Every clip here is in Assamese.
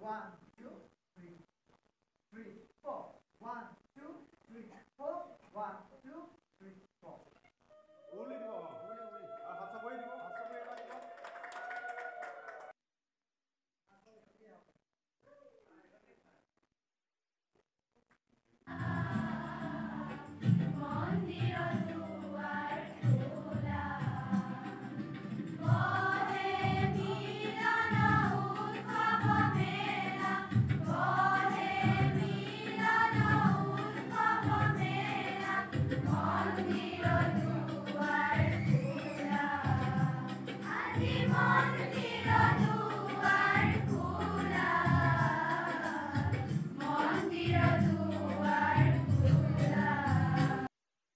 One, two, three, three, four. One, two, three, four. One, two, three, four. উলি দিব উলি উলি আৰু হাত চাপৰি দিব হাত চাপৰি এটা দিব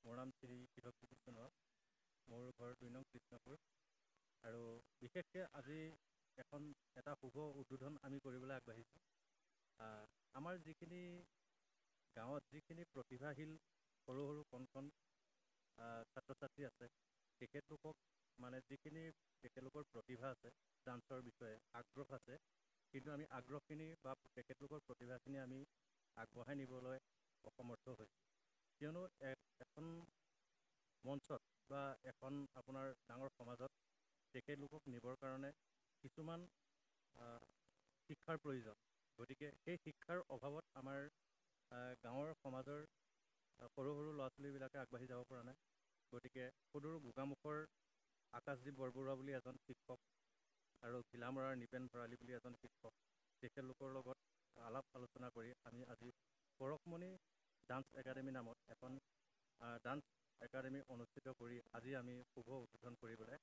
মোৰ নাম শ্ৰী কৃষক কৃষ্ণ মোৰ ঘৰ ২ নং কৃষ্ণপুৰ আৰু বিশেষকৈ আজি এটা শুভ উদ্বোধন আমি কৰিবলৈ আগবাঢ়িছোঁ। আমাৰ যিখিনি গাঁৱত যিখিনি প্ৰতিভাশীল সৰু সৰু কণ কণ ছাত্ৰ ছাত্ৰী আছে তেখেতলোকক মানে যিখিনি তেখেতলোকৰ প্ৰতিভা আছে ডান্সৰ বিষয়ে আগ্ৰহ আছে কিন্তু আমি আগ্ৰহখিনি বা তেখেতলোকৰ প্ৰতিভাখিনি আমি আগবঢ়াই নিবলৈ অসমৰ্থ হৈছোঁ। কিয়নো এখন মঞ্চত বা এখন আপোনাৰ ডাঙৰ সমাজত তেখেতলোকক নিবৰ কাৰণে কিছুমান শিক্ষাৰ প্ৰয়োজন। গতিকে সেই শিক্ষাৰ অভাৱত আমাৰ গাঁৱৰ সমাজৰ সৰু সৰু ল'ৰা ছোৱালীবিলাকে আগবাঢ়ি যাব পৰা নাই। গতিকে সদূৰ গোগামুখৰ আকাশদ্বীপ বৰবৰুৱা বুলি এজন শিক্ষক আৰু ঘিলামৰাৰ নিপেন ভৰালী বুলি এজন শিক্ষক তেখেতলোকৰ লগত আলাপ আলোচনা কৰি আমি আজি পৰশমণি ডান্স একাডেমি নামত এখন ডান্স একাডেমি অনুষ্ঠিত কৰি আজি আমি শুভ উদ্বোধন কৰিবলৈ